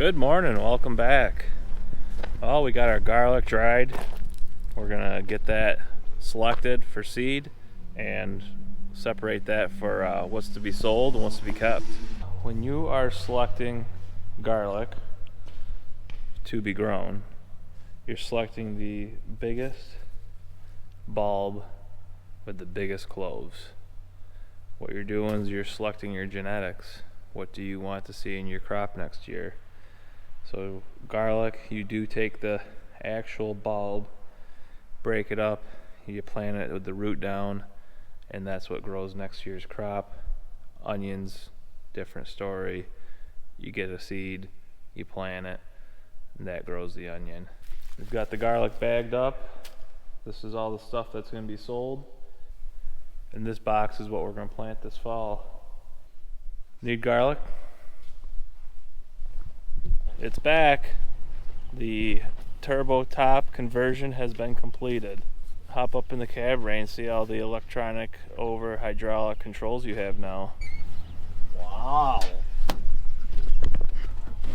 Good morning, welcome back. Well, we got our garlic dried. We're gonna get that selected for seed and separate that for what's to be sold and what's to be kept. When you are selecting garlic to be grown, you're selecting the biggest bulb with the biggest cloves. What you're doing is you're selecting your genetics. What do you want to see in your crop next year? So garlic, you do take the actual bulb, break it up, you plant it with the root down, and that's what grows next year's crop. Onions, different story. You get a seed, you plant it, and that grows the onion. We've got the garlic bagged up. This is all the stuff that's going to be sold. And this box is what we're going to plant this fall. Need garlic? It's back. The turbo top conversion has been completed. Hop up in the cab range, see all the electronic over hydraulic controls you have now. Wow.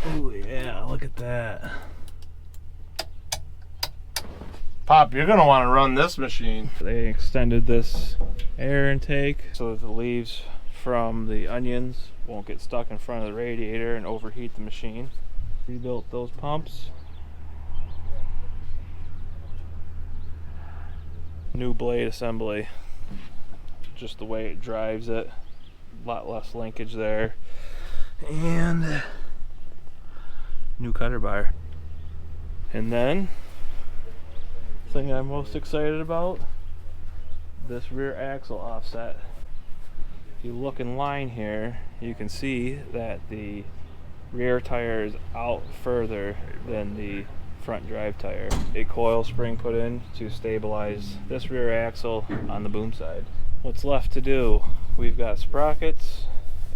Oh yeah, look at that. Pop, you're gonna want to run this machine. They extended this air intake so that the leaves from the onions won't get stuck in front of the radiator and overheat the machine. Rebuilt those pumps. New blade assembly. Just the way it drives it. A lot less linkage there. And new cutter bar. And then, the thing I'm most excited about, this rear axle offset. If you look in line here, you can see that the rear tire is out further than the front drive tire. A coil spring put in to stabilize this rear axle on the boom side. What's left to do? We've got sprockets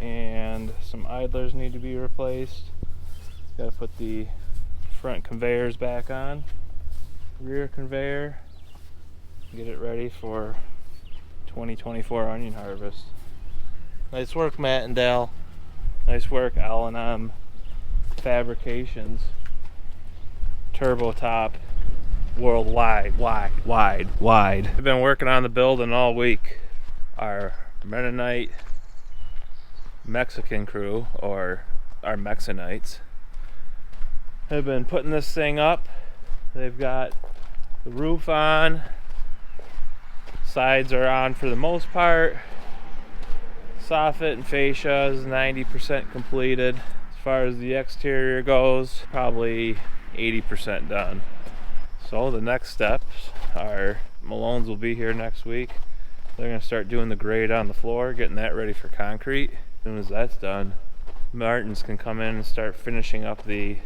and some idlers need to be replaced. Got to put the front conveyors back on, rear conveyor, get it ready for 2024 onion harvest. Nice work, Matt and Dal. Nice work, L&M Fabrications. Turbo top worldwide, wide. I've been working on the building all week. Our Mennonite Mexican crew, or our Mex-onites, have been putting this thing up. They've got the roof on, sides are on for the most part. Soffit and fascia is 90% completed. As far as the exterior goes, probably 80% done. So the next steps are Malone's will be here next week. They're going to start doing the grade on the floor, getting that ready for concrete. As soon as that's done, Martins can come in and start finishing up the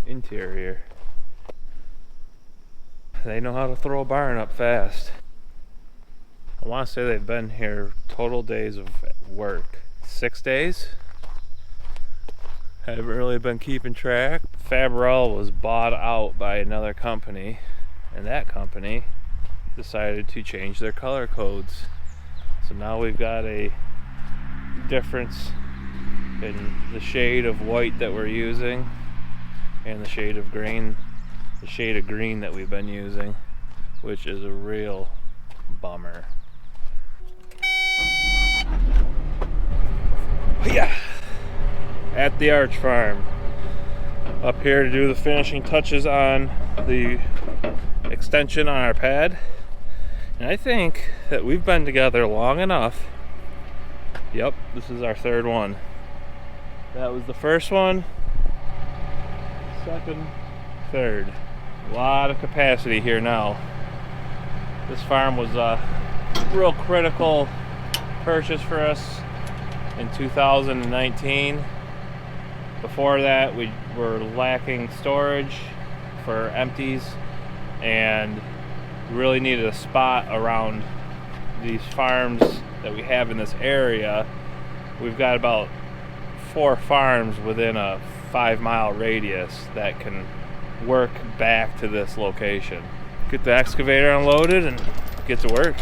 interior. They know how to throw a barn up fast. I want to say they've been here total days of work. 6 days? Haven't really been keeping track. Fabrel was bought out by another company, and that company decided to change their color codes. So now we've got a difference in the shade of white that we're using and the shade of green that we've been using, which is a real bummer. Yeah, at the Arch Farm, up here to do the finishing touches on the extension on our pad. And I think that we've been together long enough. Yep, this is our third one. That was the first one, second, third. A lot of capacity here now. This farm was a real critical purchase for us in 2019. Before that, we were lacking storage for empties and really needed a spot around these farms that we have in this area. We've got about 4 farms within a 5-mile radius that can work back to this location. Get the excavator unloaded and get to work.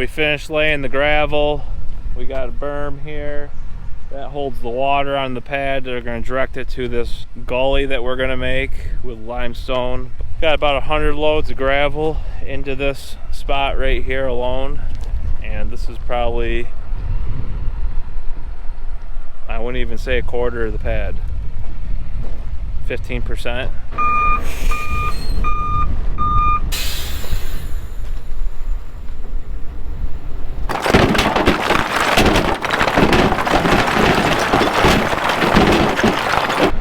we finished laying the gravel. We got a berm here that holds the water on the pad. They're going to direct it to this gully that we're going to make with limestone. Got about 100 loads of gravel into this spot right here alone, and this is probably, I wouldn't even say a quarter of the pad, 15%.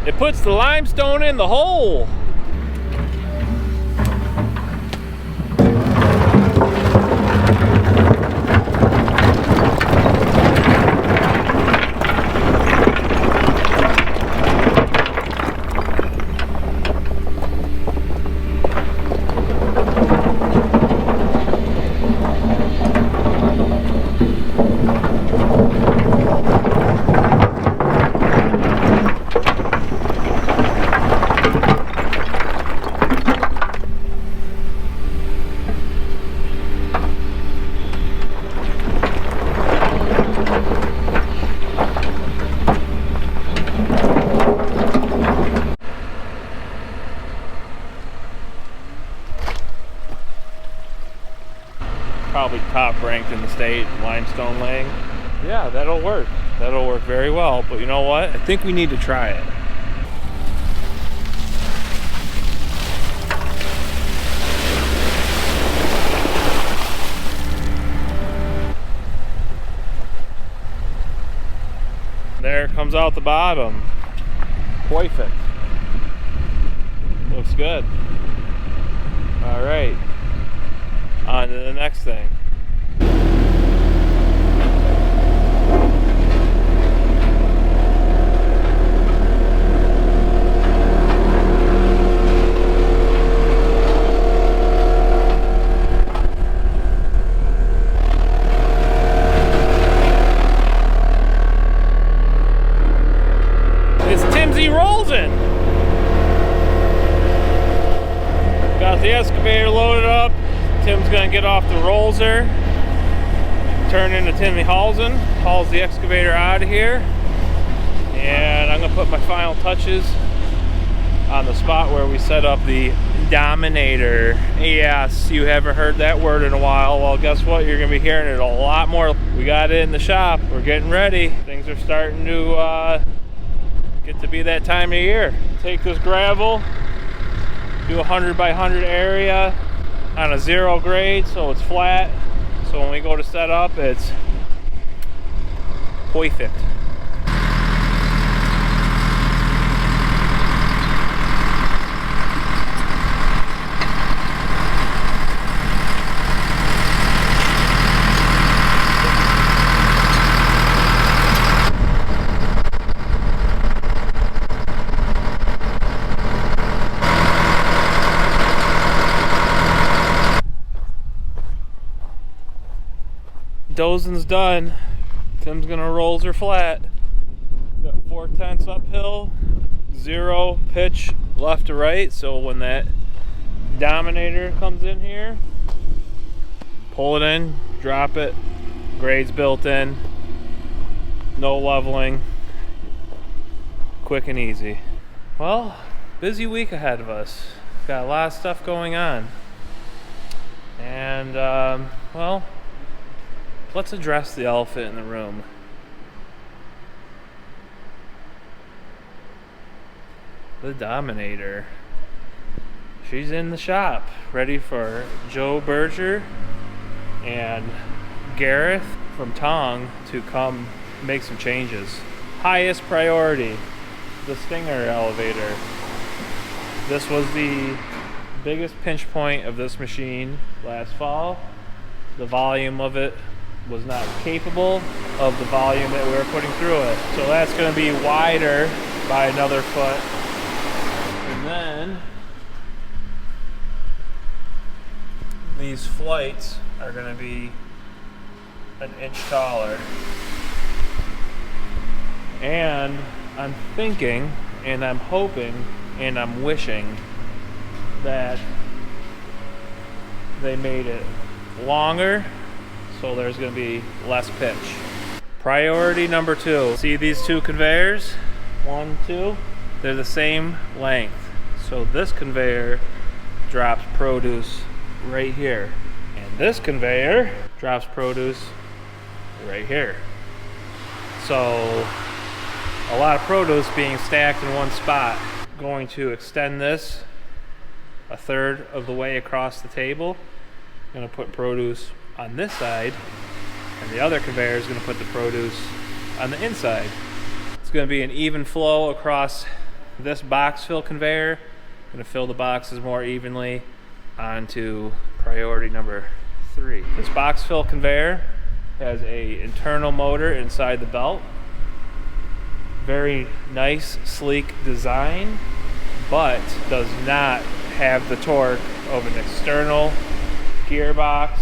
It puts the limestone in the hole. Probably top ranked in the state limestone laying. Yeah, that'll work. That'll work very well. But you know what? I think we need to try it. There it comes out the bottom. Perfect. Looks good. All right. On to the next thing. It's Timsy Rollsin'. Got the excavator loaded up. Tim's gonna get off the rollser, turn into Timmy Halsen, hauls the excavator out of here, and I'm gonna put my final touches on the spot where we set up the Dominator. Yes, you haven't heard that word in a while. Well, guess what? You're gonna be hearing it a lot more. We got it in the shop. We're getting ready. Things are starting to get to be that time of year. Take this gravel, do a 100 by 100 area on a 0 grade, so it's flat. So when we go to set up, it's perfect. Dozen's done. Tim's gonna rolls her flat. Got 4/10 uphill, 0 pitch left to right. So when that Dominator comes in here, pull it in, drop it, grades built in, no leveling, quick and easy. Well, busy week ahead of us. Got a lot of stuff going on. And, well, let's address the elephant in the room. The Dominator. She's in the shop, ready for Joe Berger and Gareth from Tong to come make some changes. Highest priority, the Stinger elevator. This was the biggest pinch point of this machine last fall. The volume of it was not capable of the volume that we were putting through it. So that's going to be wider by another foot. And then these flights are going to be an inch taller. And I'm thinking, and I'm hoping, and I'm wishing that they made it longer so there's going to be less pitch. Priority number 2. See these 2 conveyors? 1, 2. They're the same length. So this conveyor drops produce right here. And this conveyor drops produce right here. So a lot of produce being stacked in one spot. Going to extend this a third of the way across the table. Going to put produce on this side, and the other conveyor is going to put the produce on the inside. It's going to be an even flow across this box fill conveyor. Going to fill the boxes more evenly onto priority number 3. This box fill conveyor has a internal motor inside the belt. Very nice, sleek design, but does not have the torque of an external gearbox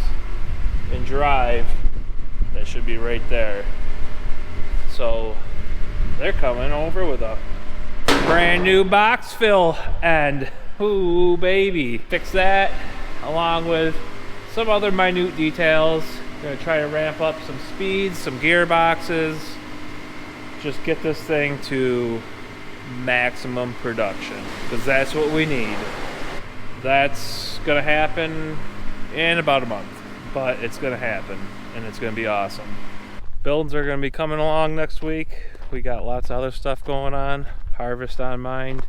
and drive that should be right there. So they're coming over with a brand new box fill end. Ooh, baby. Fix that along with some other minute details. Gonna try to ramp up some speeds, some gearboxes. Just get this thing to maximum production, because that's what we need. That's gonna happen in about a month, but it's gonna happen and it's gonna be awesome. Builds are gonna be coming along next week. We got lots of other stuff going on. Harvest on mind,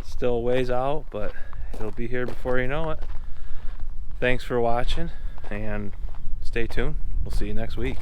still a ways out, but it'll be here before you know it. Thanks for watching and stay tuned. We'll see you next week.